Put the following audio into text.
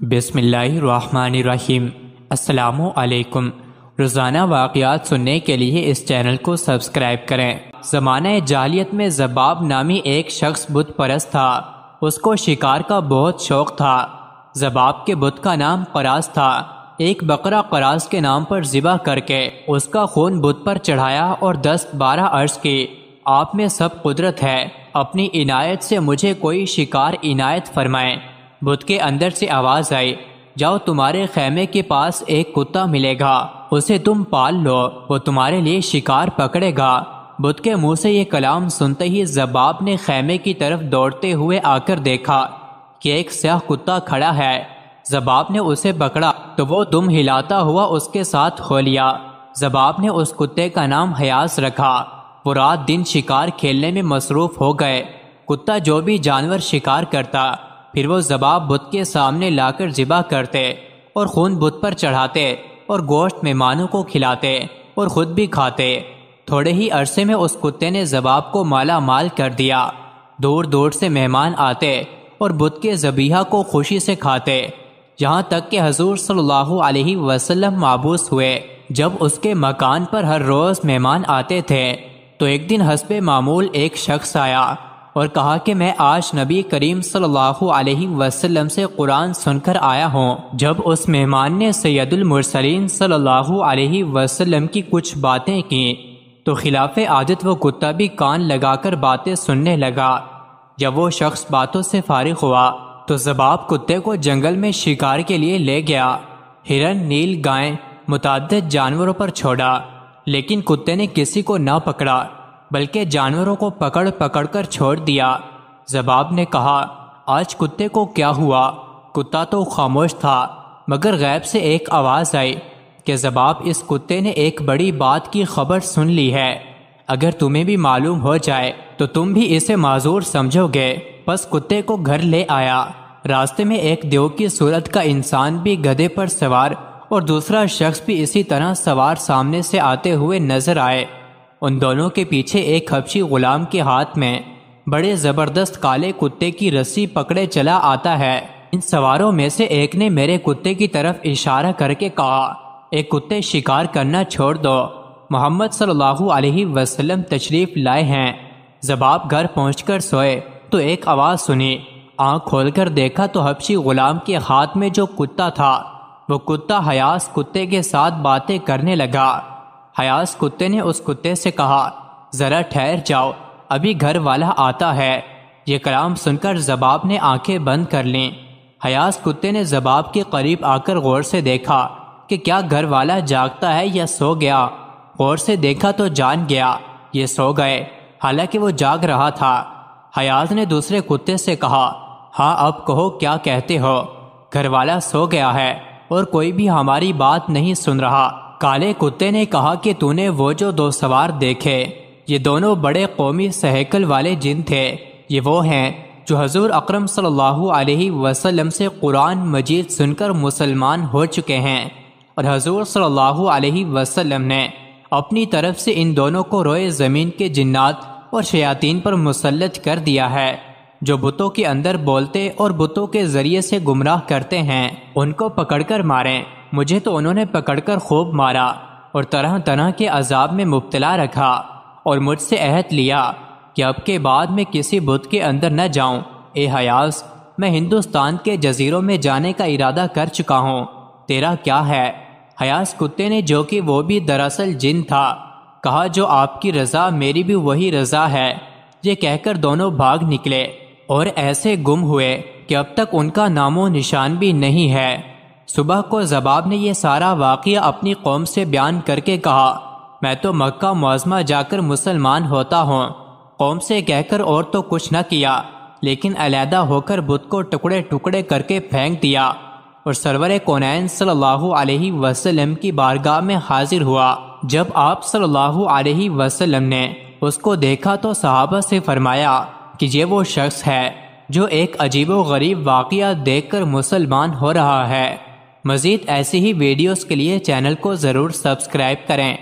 بسم اللہ الرحمن الرحیم۔ السلام علیکم۔ روزانہ واقعات سننے کے لیے اس چینل کو سبسکرائب کریں۔ زمانہ جاہلیت میں ذباب نامی ایک شخص بت پرست تھا۔ اس کو شکار کا بہت شوق تھا۔ ذباب کے بت کا نام قراص تھا۔ ایک بقرہ قراص کے نام پر ذبح کر کے اس کا خون بت پر چڑھایا اور 10-12 عرض کی، آپ میں سب قدرت ہے، اپنی عنایت سے مجھے کوئی شکار عنایت فرمائیں۔ بت کے اندر سے آواز آئی، جاؤ تمہارے خیمے کے پاس ایک کتا ملے گا، اسے تم پال لو، وہ تمہارے لیے شکار پکڑے گا۔ بت کے منہ سے یہ کلام سنتے ہی ذباب نے خیمے کی طرف دوڑتے ہوئے آ کر دیکھا کہ ایک سیاہ کتا کھڑا ہے۔ ذباب نے اسے پکڑا تو وہ دم ہلاتا ہوا اس کے ساتھ ہو لیا۔ ذباب نے اس کتے کا نام حیاس رکھا۔ وہ رات دن شکار کھیلنے میں مصروف ہو گئے۔ کتا جو بھی جانور شکار کرتا، پھر وہ ذباب بت کے سامنے لا کر ذبح کرتے اور خون بت پر چڑھاتے اور گوشت مہمانوں کو کھلاتے اور خود بھی کھاتے۔ تھوڑے ہی عرصے میں اس کتے نے ذباب کو مالا مال کر دیا۔ دور دور سے مہمان آتے اور بت کے ذبیحہ کو خوشی سے کھاتے، یہاں تک کہ حضور صلی اللہ علیہ وسلم مابعوث ہوئے۔ جب اس کے مکان پر ہر روز مہمان آتے تھے تو ایک دن حسب معمول ایک شخص آیا اور کہا کہ میں آج نبی کریم صلی اللہ علیہ وسلم سے قرآن سن کر آیا ہوں۔ جب اس مہمان نے سید المرسلین صلی اللہ علیہ وسلم کی کچھ باتیں کی تو خلاف عادت وہ کتا بھی کان لگا کر باتیں سننے لگا۔ جب وہ شخص باتوں سے فارغ ہوا تو ذباب کتے کو جنگل میں شکار کے لیے لے گیا۔ ہرن، نیل گائیں، متعدد جانوروں پر چھوڑا، لیکن کتے نے کسی کو نہ پکڑا بلکہ جانوروں کو پکڑ پکڑ کر چھوڑ دیا۔ ذباب نے کہا، آج کتے کو کیا ہوا؟ کتا تو خاموش تھا، مگر غیب سے ایک آواز آئی کہ ذباب، اس کتے نے ایک بڑی بات کی خبر سن لی ہے، اگر تمہیں بھی معلوم ہو جائے تو تم بھی اسے معذور سمجھو گے۔ پس کتے کو گھر لے آیا۔ راستے میں ایک دیو کی صورت کا انسان بھی گدھے پر سوار اور دوسرا شخص بھی اسی طرح سوار سامنے سے آتے ہوئے نظر آئے۔ ان دونوں کے پیچھے ایک حبشی غلام کے ہاتھ میں بڑے زبردست کالے کتے کی رسی پکڑے چلا آتا ہے۔ ان سواروں میں سے ایک نے میرے کتے کی طرف اشارہ کر کے کہا، ایک کتے شکار کرنا چھوڑ دو، محمد صلی اللہ علیہ وسلم تشریف لائے ہیں۔ ذباب گھر پہنچ کر سوئے تو ایک آواز سنی۔ آنکھ کھول کر دیکھا تو حبشی غلام کے ہاتھ میں جو کتا تھا وہ کتا حیاس کتے کے ساتھ باتیں کرنے لگا۔ حیاس کتے نے اس کتے سے کہا، ذرا ٹھہر جاؤ، ابھی گھر والا آتا ہے۔ یہ کلام سن کر ذباب نے آنکھیں بند کر لیں۔ حیاس کتے نے ذباب کے قریب آ کر غور سے دیکھا کہ کیا گھر والا جاگتا ہے یا سو گیا۔ غور سے دیکھا تو جان گیا یہ سو گئے، حالانکہ وہ جاگ رہا تھا۔ حیاس نے دوسرے کتے سے کہا، ہاں اب کہو کیا کہتے ہو؟ گھر والا سو گیا ہے اور کوئی بھی ہماری بات نہیں سن رہا۔ کالے کتے نے کہا کہ تو نے وہ جو دو سوار دیکھے، یہ دونوں بڑے قومی سہیکل والے جن تھے، یہ وہ ہیں جو حضور اکرم صلی اللہ علیہ وسلم سے قرآن مجید سن کر مسلمان ہو چکے ہیں، اور حضور صلی اللہ علیہ وسلم نے اپنی طرف سے ان دونوں کو روئے زمین کے جنات اور شیاطین پر مسلط کر دیا ہے، جو بتوں کے اندر بولتے اور بتوں کے ذریعے سے گمراہ کرتے ہیں۔ ان کو پکڑ کر ماریں۔ مجھے تو انہوں نے پکڑ کر خوب مارا اور طرح طرح کے عذاب میں مبتلا رکھا، اور مجھ سے عہد لیا کہ اب کے بعد میں کسی بت کے اندر نہ جاؤں۔ اے حیاس، میں ہندوستان کے جزیروں میں جانے کا ارادہ کر چکا ہوں، تیرا کیا ہے؟ حیاس کتے نے، جو کہ وہ بھی دراصل جن تھا، کہا، جو آپ کی رضا میری بھی وہی رضا ہے۔ یہ کہہ کر دونوں بھاگ نکلے اور ایسے گم ہوئے کہ اب تک ان کا نام و نشان بھی نہیں ہے۔ صبح کو ذباب نے یہ سارا واقعہ اپنی قوم سے بیان کر کے کہا، میں تو مکہ معظمہ جا کر مسلمان ہوتا ہوں۔ قوم سے کہہ کر اور تو کچھ نہ کیا، لیکن علیحدہ ہو کر بت کو ٹکڑے ٹکڑے کر کے پھینک دیا اور سرور کونین صلی اللہ علیہ وسلم کی بارگاہ میں حاضر ہوا۔ جب آپ صلی اللہ علیہ وسلم نے اس کو دیکھا تو صحابہ سے فرمایا کہ یہ وہ شخص ہے جو ایک عجیب و غریب واقعہ دیکھ کر مسلمان ہو رہا ہے۔ مزید ایسی ہی ویڈیوز کے لیے چینل کو ضرور سبسکرائب کریں۔